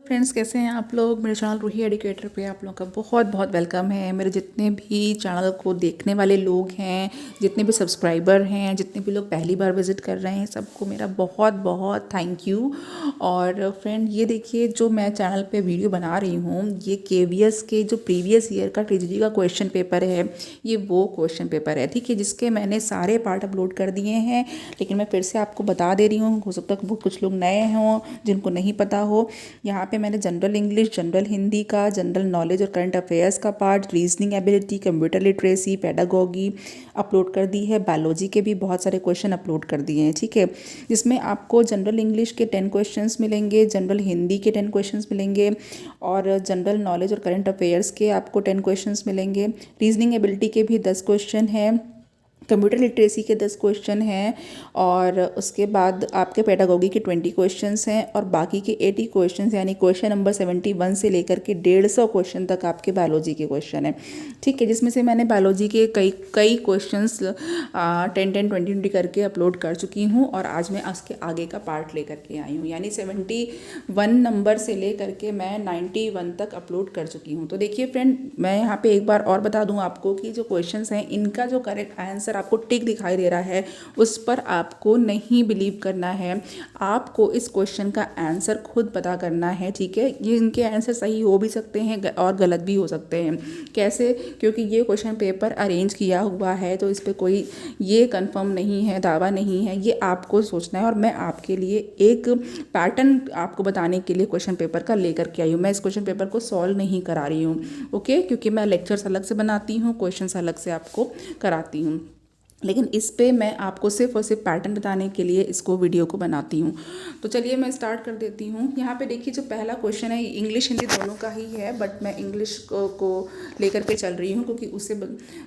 Friends, कैसे हैं आप लोग। मेरे चैनल रूही एडुकेटर पे आप लोगों का बहुत बहुत वेलकम है। मेरे जितने भी चैनल को देखने वाले लोग हैं, जितने भी सब्सक्राइबर हैं, जितने भी लोग पहली बार विज़िट कर रहे हैं, सबको मेरा बहुत बहुत थैंक यू। और फ्रेंड, ये देखिए जो मैं चैनल पे वीडियो बना रही हूँ, ये केवीएस के जो प्रीवियस ईयर का टीजीटी का क्वेश्चन पेपर है, ये वो क्वेश्चन पेपर है, ठीक है, जिसके मैंने सारे पार्ट अपलोड कर दिए हैं। लेकिन मैं फिर से आपको बता दे रही हूँ, हो सकता है कुछ लोग नए हों जिनको नहीं पता हो। यहाँ पे मैंने जनरल इंग्लिश, जनरल हिंदी का, जनरल नॉलेज और करंट अफेयर्स का part, reasoning ability, computer literacy, pedagogy upload कर दी है। बायोलॉजी के भी बहुत सारे क्वेश्चन अपलोड कर दिए हैं, ठीक है, जिसमें आपको जनरल इंग्लिश के 10 क्वेश्चंस मिलेंगे, जनरल हिंदी के 10 क्वेश्चंस मिलेंगे और जनरल नॉलेज और करंट अफेयर्स के आपको 10 क्वेश्चंस मिलेंगे। रीजनिंग एबिलिटी के भी 10 क्वेश्चन हैं, कंप्यूटर लिटरेसी के 10 क्वेश्चन हैं और उसके बाद आपके पेडागोगी के 20 क्वेश्चंस हैं और बाकी के 80 क्वेश्चंस यानी क्वेश्चन नंबर 71 से लेकर के 150 क्वेश्चन तक आपके बायोलॉजी के क्वेश्चन हैं, ठीक है, जिसमें से मैंने बायोलॉजी के कई क्वेश्चंस 10-10, 20-20 करके अपलोड कर चुकी हूँ और आज मैं उसके आगे का पार्ट लेकर के आई हूँ, यानी 71 नंबर से लेकर के मैं 91 तक अपलोड कर चुकी हूँ। तो देखिए फ्रेंड, मैं यहाँ पे एक बार और बता दूँ आपको कि जो क्वेश्चंस हैं, इनका जो करेक्ट आंसर आपको टिक दिखाई दे रहा है, उस पर आपको नहीं बिलीव करना है। आपको इस क्वेश्चन का आंसर खुद पता करना है, ठीक है। ये इनके आंसर सही हो भी सकते हैं और गलत भी हो सकते हैं। कैसे? क्योंकि ये क्वेश्चन पेपर अरेंज किया हुआ है, तो इस पर कोई ये कंफर्म नहीं है, दावा नहीं है, ये आपको सोचना है। और मैं आपके लिए एक पैटर्न आपको बताने के लिए क्वेश्चन पेपर का लेकर के आई हूँ। मैं इस क्वेश्चन पेपर को सॉल्व नहीं करा रही हूँ, ओके, क्योंकि मैं लेक्चर्स अलग से बनाती हूँ, क्वेश्चंस अलग से आपको कराती हूँ, लेकिन इस पे मैं आपको सिर्फ और सिर्फ पैटर्न बताने के लिए इसको वीडियो को बनाती हूँ। तो चलिए मैं स्टार्ट कर देती हूँ। यहाँ पे देखिए जो पहला क्वेश्चन है, इंग्लिश हिंदी दोनों का ही है, बट मैं इंग्लिश को लेकर के चल रही हूँ क्योंकि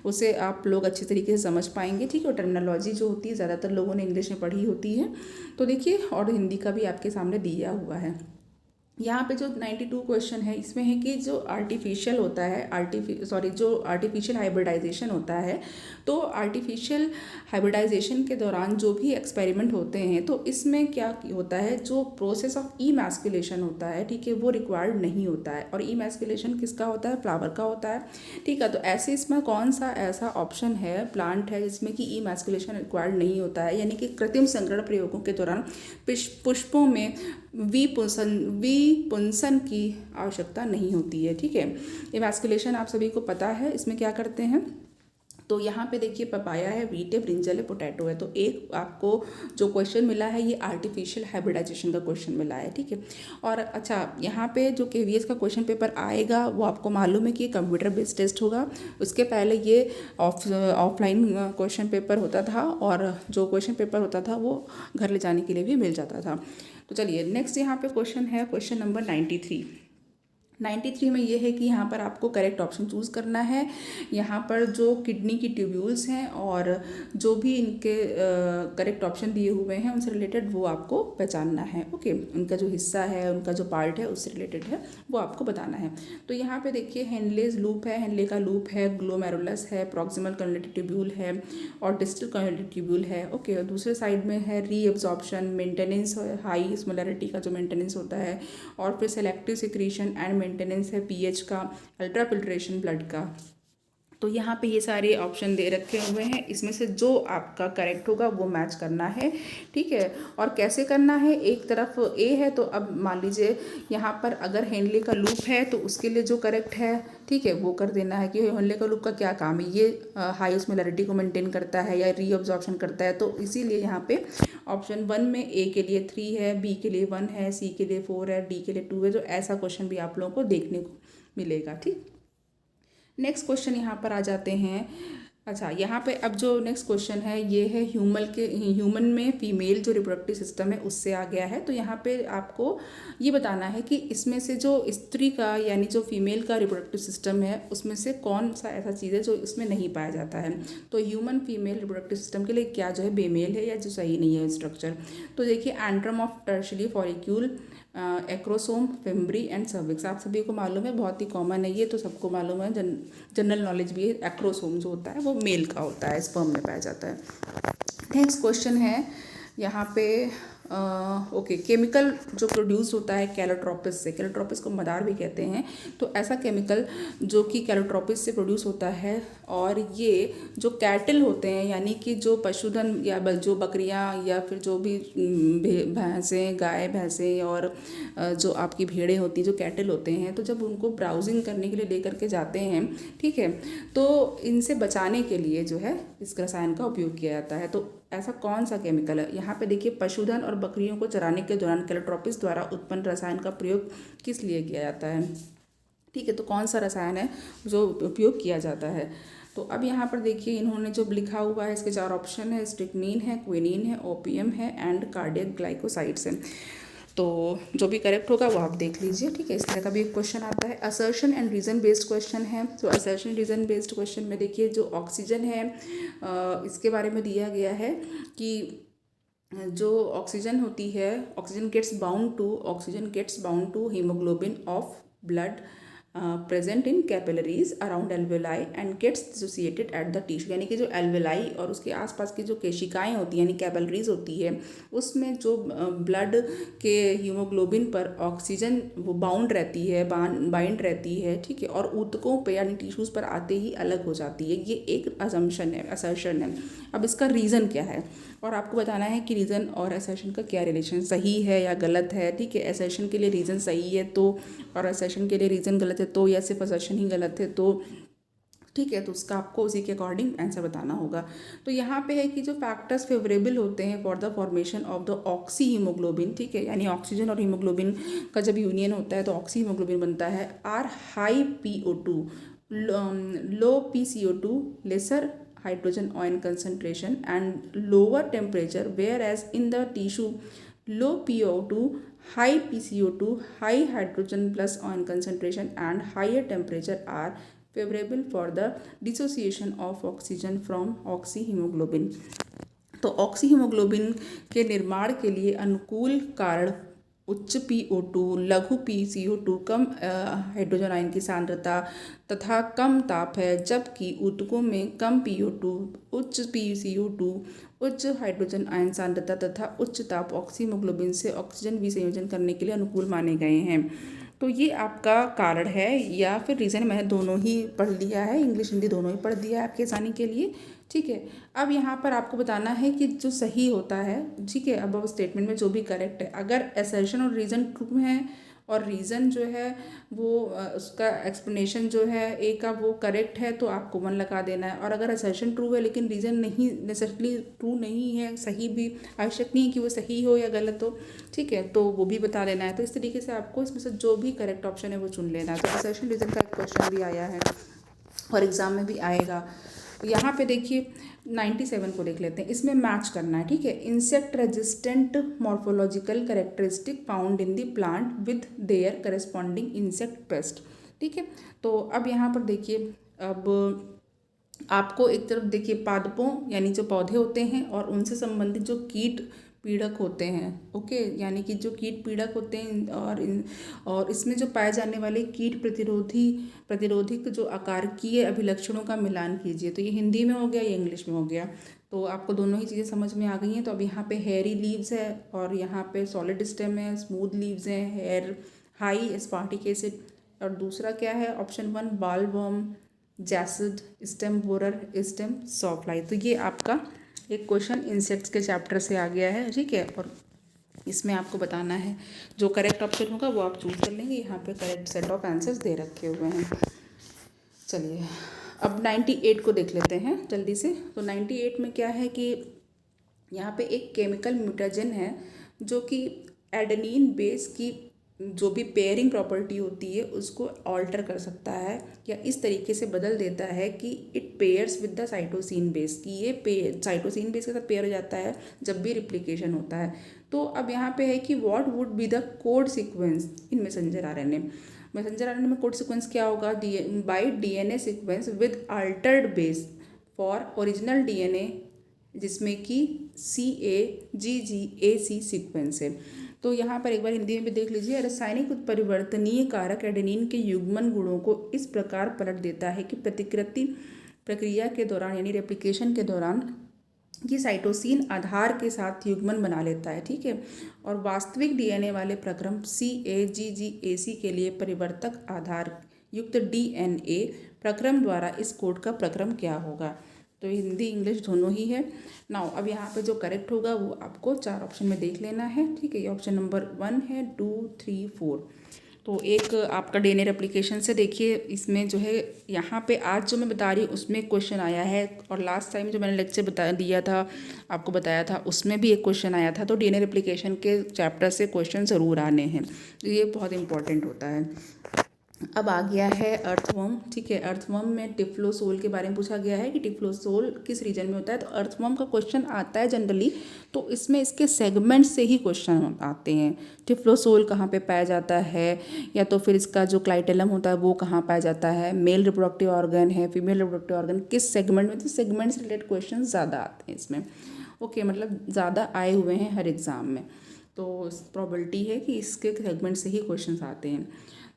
उसे आप लोग अच्छे तरीके से समझ पाएंगे, ठीक है। और टर्मिनोलॉजी जो होती है ज़्यादातर लोगों ने इंग्लिश में पढ़ी होती है, तो देखिए, और हिंदी का भी आपके सामने दिया हुआ है। यहाँ पे जो 92 क्वेश्चन है, इसमें है कि जो आर्टिफिशियल होता है, जो आर्टिफिशियल हाइब्रिडाइजेशन होता है, तो आर्टिफिशियल हाइब्रिडाइजेशन के दौरान जो भी एक्सपेरिमेंट होते हैं, तो इसमें क्या होता है, जो प्रोसेस ऑफ ईमैस्कुलेशन होता है, ठीक है, वो रिक्वायर्ड नहीं होता है। और ईमैस्कुलेशन किसका होता है? फ्लावर का होता है, ठीक है। तो ऐसे इसमें कौन सा ऐसा ऑप्शन है, प्लांट है, जिसमें कि ईमैस्कुलेशन रिक्वायर्ड नहीं होता है, यानी कि कृत्रिम संकरण प्रयोगों के दौरान पुष्पों में विपुंसन की आवश्यकता नहीं होती है, ठीक है। इमैस्कुलेशन आप सभी को पता है, इसमें क्या करते हैं। तो यहाँ पे देखिए, पपाया है, वीट है, ब्रिंजल है, पोटैटो है। तो एक आपको जो क्वेश्चन मिला है, ये आर्टिफिशियल हाइब्रिडाइजेशन का क्वेश्चन मिला है, ठीक है। और अच्छा, यहाँ पे जो केवीएस का क्वेश्चन पेपर आएगा, वो आपको मालूम है कि कंप्यूटर बेस्ड टेस्ट होगा। उसके पहले ये ऑफलाइन क्वेश्चन पेपर होता था और जो क्वेश्चन पेपर होता था वो घर ले जाने के लिए भी मिल जाता था। तो चलिए नेक्स्ट यहाँ पे क्वेश्चन है, क्वेश्चन नंबर 93 में ये है कि यहाँ पर आपको करेक्ट ऑप्शन चूज़ करना है। यहाँ पर जो किडनी की ट्यूब्यूल्स हैं और जो भी इनके करेक्ट ऑप्शन दिए हुए हैं, उनसे रिलेटेड वो आपको पहचानना है, ओके। उनका जो हिस्सा है, उनका जो पार्ट है, उससे रिलेटेड है, वो आपको बताना है। तो यहाँ पे देखिए, हेनलेज लूप है, हेनले का लूप है, ग्लोमेरुलस है, प्रॉक्सिमल कन्वोल्यूटिव ट्यूब्यूल है और डिस्टल कन्वोल्यूटिव ट्यूब्यूल है, ओके। और दूसरे साइड में है रीअब्जॉर्प्शन, मेंटेनेंस, हाई स्मोलैरिटी का जो मेंटेनेंस होता है, और फिर सेलेक्टिव सिक्रीशन एंड मेंटेनेंस है पीएच का, अल्ट्रा फिल्ट्रेशन ब्लड का। तो यहाँ पे ये सारे ऑप्शन दे रखे हुए हैं, इसमें से जो आपका करेक्ट होगा वो मैच करना है, ठीक है। और कैसे करना है, एक तरफ ए है, तो अब मान लीजिए यहाँ पर अगर हेनले का लूप है तो उसके लिए जो करेक्ट है, ठीक है, वो कर देना है कि हेनले का लूप का क्या काम है, ये हाई ऑस्मोलैरिटी को मेंटेन करता है या रीअब्जॉर्प्शन करता है। तो इसीलिए यहाँ पे ऑप्शन 1 में ए के लिए 3 है, बी के लिए 1 है, सी के लिए 4 है, डी के लिए 2 है। जो ऐसा क्वेश्चन भी आप लोगों को देखने को मिलेगा, ठीक। नेक्स्ट क्वेश्चन यहाँ पर आ जाते हैं। अच्छा, यहाँ पे अब जो नेक्स्ट क्वेश्चन है, ये है ह्यूमन में फीमेल जो रिप्रोडक्टिव सिस्टम है, उससे आ गया है। तो यहाँ पे आपको ये बताना है कि इसमें से जो स्त्री का यानी जो फीमेल का रिप्रोडक्टिव सिस्टम है, उसमें से कौन सा ऐसा चीज़ है जो इसमें नहीं पाया जाता है। तो ह्यूमन फीमेल रिप्रोडक्टिव सिस्टम के लिए क्या जो है बेमेल है या जो सही नहीं है स्ट्रक्चर। तो देखिए, antrum of tertiary follicle, acrosome, fimbriae and cervix, आप सभी को मालूम है, बहुत ही कॉमन है ये, तो सबको मालूम है, जनरल नॉलेज भी है। एक्रोसोम जो होता है वो मेल का होता है, स्पर्म में पाया जाता है। नेक्स्ट क्वेश्चन है यहाँ पे ओके, केमिकल जो प्रोड्यूस होता है कैलोट्रोपिस से, कैलोट्रोपिस को मदार भी कहते हैं, तो ऐसा केमिकल जो कि कैलोट्रोपिस से प्रोड्यूस होता है। और ये जो कैटल होते हैं यानी कि जो पशुधन या जो बकरियां या फिर जो भी भैंसें, गाय भैंसें और जो आपकी भेड़ें होती हैं, जो कैटल होते हैं, तो जब उनको ब्राउजिंग करने के लिए लेकर के जाते हैं, ठीक है, तो इनसे बचाने के लिए जो है इस रसायन का उपयोग किया जाता है। तो ऐसा कौन सा केमिकल है, यहाँ पे देखिए, पशुधन और बकरियों को चराने के दौरान कैलोट्रोपिस द्वारा उत्पन्न रसायन का प्रयोग किस लिए किया जाता है, ठीक है, तो कौन सा रसायन है जो उपयोग किया जाता है। तो अब यहाँ पर देखिए इन्होंने जो लिखा हुआ है, इसके 4 ऑप्शन है, स्ट्रिक्नीन है, क्विनीन है, ओपियम है एंड कार्डियक ग्लाइकोसाइड्स है। तो जो भी करेक्ट होगा वो आप देख लीजिए, ठीक है। इस तरह का भी एक क्वेश्चन आता है, assertion and reason based question है। तो असर्शन रीज़न बेस्ड क्वेश्चन में देखिए जो ऑक्सीजन है इसके बारे में दिया गया है कि जो ऑक्सीजन होती है, oxygen gets bound to haemoglobin of blood present in capillaries around alveoli and gets dissociated at the tissue, यानी कि जो एल्वेलाई और उसके आसपास की जो केशिकाएं होती हैं यानी कैपिलरीज होती है, उसमें जो ब्लड के हीमोग्लोबिन पर ऑक्सीजन वो बाउंड रहती है, बाइंड रहती है, ठीक है, और ऊतकों पे यानी टिश्यूज़ पर आते ही अलग हो जाती है। ये एक असर्शन है। अब इसका रीज़न क्या है और आपको बताना है कि रीज़न और असर्शन का क्या रिलेशन, सही है या गलत है, ठीक है। असर्शन के लिए रीज़न सही है तो, और असर्शन के लिए रीज़न गलत है तो, या सिर्फ असर्शन ही गलत है तो, ठीक है, तो उसका आपको उसी के अकॉर्डिंग आंसर बताना होगा। तो यहाँ पे है कि जो फैक्टर्स फेवरेबल होते हैं for the formation of the oxy haemoglobin, ठीक है, यानी ऑक्सीजन और हीमोग्लोबिन का जब यूनियन होता है तो ऑक्सी हीमोग्लोबिन बनता है, are high PO2, low PCO2, lesser hydrogen ion concentration and lower temperature, whereas in the tissue low PO2, high PCO2, high hydrogen plus ion concentration and higher temperature are favorable for the dissociation of oxygen from oxyhemoglobin। तो oxyhaemoglobin के निर्माण के लिए अनुकूल कारण उच्च PO2, लघु PCO2, कम hydrogen ion की सांद्रता तथा कम ताप है, जबकि ऊतकों में कम PO2, उच्च PCO2, उच्च हाइड्रोजन आयन सांद्रता तथा उच्च ताप ऑक्सीहीमोग्लोबिन से ऑक्सीजन विसंयोजन करने के लिए अनुकूल माने गए हैं। तो ये आपका कारण है या फिर रीज़न, मैंने दोनों ही पढ़ लिया है, इंग्लिश हिंदी दोनों ही पढ़ दिया है आपकी आसानी के लिए, ठीक है। अब यहाँ पर आपको बताना है कि जो सही होता है, ठीक है, अब स्टेटमेंट में जो भी करेक्ट है, अगर असर्शन और रीज़न ट्रू है और रीज़न जो है वो उसका एक्सप्लेनेशन जो है ए का वो करेक्ट है तो आपको 1 लगा देना है। और अगर असर्शन ट्रू है लेकिन रीज़न नहीं नेसेसरली ट्रू नहीं है, सही भी आवश्यक नहीं है कि वो सही हो या गलत हो, ठीक है, तो वो भी बता देना है। तो इस तरीके से आपको इसमें से जो भी करेक्ट ऑप्शन है वो चुन लेना है। तो असर्शन रीज़न का एक क्वेश्चन भी आया है और एग्ज़ाम में भी आएगा। यहाँ पे देखिए 97 को देख लेते हैं, इसमें मैच करना है, ठीक है। Insect resistant morphological characteristic found in the plant with their corresponding insect pest, ठीक है। तो अब यहाँ पर देखिए, अब आपको एक तरफ देखिए पादपों यानी जो पौधे होते हैं और उनसे संबंधित जो कीट पीड़क होते हैं, ओके, यानी कि जो कीट पीड़क होते हैं और इसमें जो पाए जाने वाले कीट प्रतिरोधिक जो आकारकीय अभिलक्षणों का मिलान कीजिए। तो ये हिंदी में हो गया, ये इंग्लिश में हो गया, तो आपको दोनों ही चीज़ें समझ में आ गई हैं। तो अब यहाँ पे हेयरी लीव्स है और यहाँ पे सॉलिड स्टेम है, स्मूथ लीव्स हैं, हेयर हाई एस्पार्टिक एसिड, और दूसरा क्या है option 1 bollworm, jassid, stem borer, stem sawfly. तो ये आपका एक क्वेश्चन इंसेक्ट्स के चैप्टर से आ गया है, ठीक है। और इसमें आपको बताना है जो करेक्ट ऑप्शन होगा वो आप चूज कर लेंगे। यहाँ पे करेक्ट सेट ऑफ आंसर्स दे रखे हुए हैं। चलिए अब 98 को देख लेते हैं जल्दी से। तो 98 में क्या है कि यहाँ पे एक केमिकल म्यूटाजन है जो कि एडेनिन बेस की जो भी पेयरिंग प्रॉपर्टी होती है उसको ऑल्टर कर सकता है या इस तरीके से बदल देता है कि it pairs with the cytosine base, कि ये साइटोसिन बेस के साथ पेयर हो जाता है जब भी रिप्लिकेशन होता है। तो अब यहाँ पे है कि what would be the code sequence in messenger RNA. Messenger RNA में कोड सीक्वेंस क्या होगा, by DNA sequence with Altered base for original DNA, जिसमें कि CAGGAC सीक्वेंस है। तो यहाँ पर एक बार हिंदी में भी देख लीजिए, रासायनिक उत्परिवर्तनीय कारक एडेनिन के युग्मन गुणों को इस प्रकार पलट देता है कि प्रतिकृति प्रक्रिया के दौरान यानी रेप्लिकेशन के दौरान कि साइटोसिन आधार के साथ युग्मन बना लेता है, ठीक है। और वास्तविक डीएनए वाले प्रक्रम CAGGAC के लिए परिवर्तक आधार युक्त डीएनए प्रक्रम द्वारा इस कोड का प्रक्रम क्या होगा। तो हिंदी इंग्लिश दोनों ही है। नाउ अब यहाँ पे जो करेक्ट होगा वो आपको 4 ऑप्शन में देख लेना है, ठीक है। ये ऑप्शन नंबर 1 है, 2, 3, 4। तो एक आपका डीएनए रेप्लिकेशन से देखिए, इसमें जो है यहाँ पे आज जो मैं बता रही हूँ उसमें क्वेश्चन आया है, और लास्ट टाइम जो मैंने लेक्चर बता दिया था, आपको बताया था, उसमें भी एक क्वेश्चन आया था। तो डीएनए रेप्लिकेशन के चैप्टर से क्वेश्चन ज़रूर आने हैं, तो ये बहुत इंपॉर्टेंट होता है। अब आ गया है अर्थवर्म, ठीक है। अर्थवर्म में टिफ्लोसोल के बारे में पूछा गया है कि टिफ्लोसोल किस रीजन में होता है। तो अर्थवर्म का क्वेश्चन आता है जनरली, तो इसमें इसके सेगमेंट से ही क्वेश्चन आते हैं। टिफ्लोसोल कहाँ पे पाया जाता है, या तो फिर इसका जो क्लाइटेलम होता है वो कहाँ पाया जाता है, मेल रिप्रोडक्टिव ऑर्गन है, फीमेल रिप्रोडक्टिव ऑर्गन किस सेगमेंट में, तो सेगमेंट से रिलेटेड क्वेश्चन ज़्यादा आते हैं इसमें। ओके, मतलब ज़्यादा आए हुए हैं हर एग्ज़ाम में, तो प्रोबेबिलिटी है कि इसके सेगमेंट से ही क्वेश्चन आते हैं।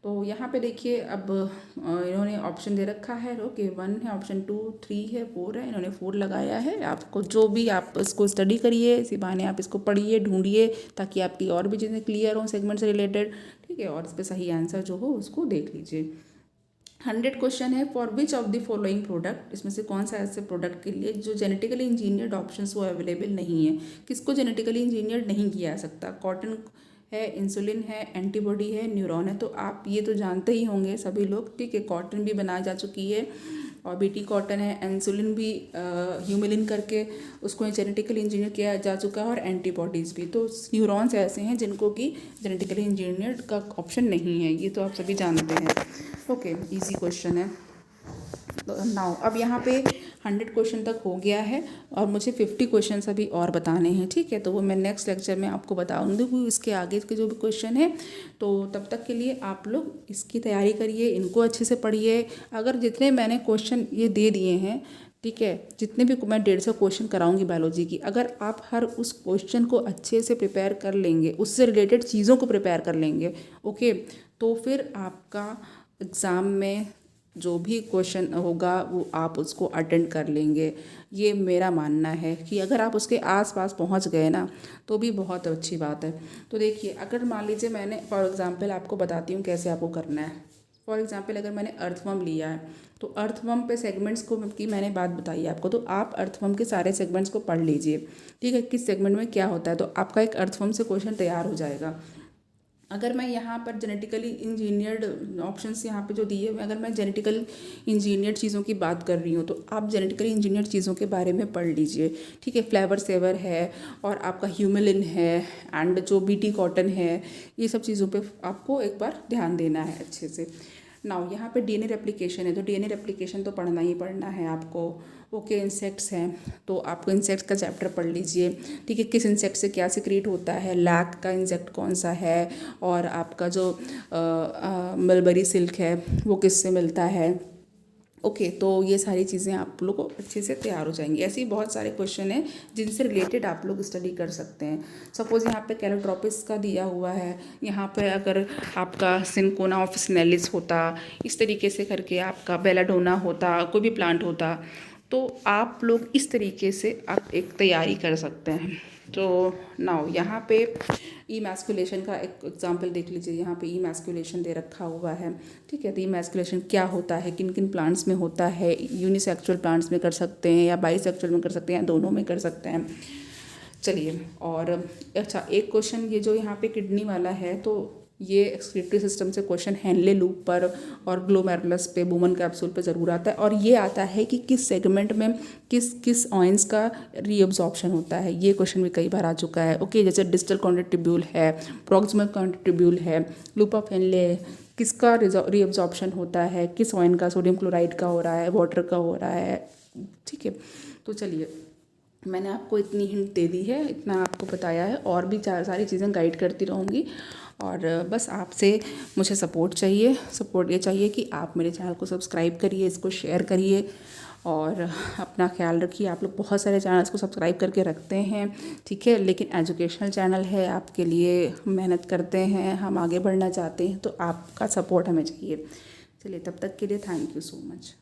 तो यहाँ पे देखिए, अब इन्होंने ऑप्शन दे रखा है, ओके 1 है, ऑप्शन 2, 3 है, 4 है, इन्होंने 4 लगाया है। आपको जो भी, आप इसको स्टडी करिए, इसी बहाने आप इसको पढ़िए, ढूंढिए, ताकि आपकी और भी चीज़ें क्लियर हों सेगमेंट से रिलेटेड, ठीक है। और इस पर सही आंसर जो हो उसको देख लीजिए। 100 क्वेश्चन है, for which of the following product, इसमें से कौन सा ऐसे प्रोडक्ट के लिए जो जेनेटिकली इंजीनियर्ड ऑप्शन वो अवेलेबल नहीं है। किसको जेनेटिकली इंजीनियर्ड नहीं किया जा सकता। कॉटन है, इंसुलिन है, एंटीबॉडी है, न्यूरॉन है। तो आप ये तो जानते ही होंगे सभी लोग, ठीक है। कॉटन भी बनाई जा चुकी है, और बीटी कॉटन है, इंसुलिन भी ह्यूमिलिन करके उसको जेनेटिकली इंजीनियर किया जा चुका है, और एंटीबॉडीज़ भी। तो न्यूरॉन्स ऐसे हैं जिनको कि जेनेटिकली इंजीनियर्ड का ऑप्शन नहीं है, ये तो आप सभी जानते हैं। ओके, इजी क्वेश्चन है। तो नाउ अब यहाँ पे 100 क्वेश्चन तक हो गया है, और मुझे 50 क्वेश्चन अभी और बताने हैं, ठीक है। तो वो मैं नेक्स्ट लेक्चर में आपको बताऊँगी कि इसके आगे के जो भी क्वेश्चन है। तो तब तक के लिए आप लोग इसकी तैयारी करिए, इनको अच्छे से पढ़िए। अगर जितने मैंने क्वेश्चन ये दे दिए हैं, ठीक है, जितने भी मैं 150 क्वेश्चन कराऊंगी बायोलॉजी की, अगर आप हर उस क्वेश्चन को अच्छे से प्रिपेयर कर लेंगे, उससे रिलेटेड चीज़ों को प्रिपेयर कर लेंगे, ओके, तो फिर आपका एग्ज़ाम में जो भी क्वेश्चन होगा वो आप उसको अटेंड कर लेंगे। ये मेरा मानना है कि अगर आप उसके आसपास पहुंच गए ना, तो भी बहुत अच्छी बात है। तो देखिए, अगर मान लीजिए मैंने फॉर एग्ज़ाम्पल आपको बताती हूँ कैसे आपको करना है। फॉर एग्ज़ाम्पल अगर मैंने अर्थवर्म लिया है, तो अर्थवर्म पे सेगमेंट्स को की मैंने बात बताई है आपको, तो आप अर्थवर्म के सारे सेगमेंट्स को पढ़ लीजिए, ठीक है, किस सेगमेंट में क्या होता है। तो आपका एक अर्थवर्म से क्वेश्चन तैयार हो जाएगा। अगर मैं यहाँ पर जेनेटिकली इंजीनियर्ड ऑप्शंस यहाँ पे जो दिए हुए, अगर मैं जेनेटिकल इंजीनियर्ड चीज़ों की बात कर रही हूँ, तो आप जेनेटिकली इंजीनियर्ड चीज़ों के बारे में पढ़ लीजिए, ठीक है। फ्लेवर सेवर है, और आपका ह्यूमिलिन है, एंड जो बीटी कॉटन है, ये सब चीज़ों पे आपको एक बार ध्यान देना है अच्छे से। नाउ यहाँ पे डीएनए रेप्लिकेशन है, तो डीएनए रेप्लिकेशन तो पढ़ना ही पढ़ना है आपको। ओके, इंसेक्ट्स हैं, तो आपको इंसेक्ट्स का चैप्टर पढ़ लीजिए, ठीक है। किस इंसेक्ट से क्या सिक्रीट होता है, लैक का इंसेक्ट कौन सा है, और आपका जो मलबरी सिल्क है वो किससे मिलता है। ओके, तो ये सारी चीज़ें आप लोग को अच्छे से तैयार हो जाएंगी। ऐसे ही बहुत सारे क्वेश्चन हैं जिनसे रिलेटेड आप लोग स्टडी कर सकते हैं। सपोज़ यहाँ पे कैलोट्रोपिस का दिया हुआ है, यहाँ पे अगर आपका सिंकोना ऑफिसिनेलिस होता, इस तरीके से करके आपका बेलाडोना होता, कोई भी प्लांट होता, तो आप लोग इस तरीके से आप एक तैयारी कर सकते हैं। तो नाउ यहाँ पे ईमैस्कुलेशन का एक एग्जांपल देख लीजिए। यहाँ पे ईमैस्कुलेशन दे रखा हुआ है, ठीक है। तो ईमैस्कुलेशन क्या होता है, किन किन प्लांट्स में होता है, यूनिसेक्सुअल प्लांट्स में कर सकते हैं, या बाईसेक्सुअल में कर सकते हैं, या दोनों में कर सकते हैं। चलिए, और अच्छा एक क्वेश्चन ये जो यहाँ पे किडनी वाला है, तो ये एक्सक्रीटरी सिस्टम से क्वेश्चन हेनले लूप पर और ग्लोमेरुलस पे, बुमन कैप्सूल पे ज़रूर आता है। और ये आता है कि किस सेगमेंट में किस किस ऑयंस का रीअब्जॉर्प्शन होता है, ये क्वेश्चन भी कई बार आ चुका है। ओके, जैसे डिस्टल कॉन्ट्रिब्यूल है, प्रॉक्सिमल कॉन्ट्रिब्यूल है, लूप ऑफ हेनले, किसका रीअब्जॉर्प्शन होता है, किस ऑयन का, सोडियम क्लोराइड का हो रहा है, वाटर का हो रहा है, ठीक है। तो चलिए, मैंने आपको इतनी हिंट दे दी है, इतना आपको बताया है, और भी सारी चीज़ें गाइड करती रहूँगी। और बस आपसे मुझे सपोर्ट चाहिए। सपोर्ट ये चाहिए कि आप मेरे चैनल को सब्सक्राइब करिए, इसको शेयर करिए, और अपना ख्याल रखिए। आप लोग बहुत सारे चैनल्स को सब्सक्राइब करके रखते हैं, ठीक है, लेकिन एजुकेशनल चैनल है, आपके लिए मेहनत करते हैं, हम आगे बढ़ना चाहते हैं, तो आपका सपोर्ट हमें चाहिए। चलिए, तब तक के लिए थैंक यू सो मच।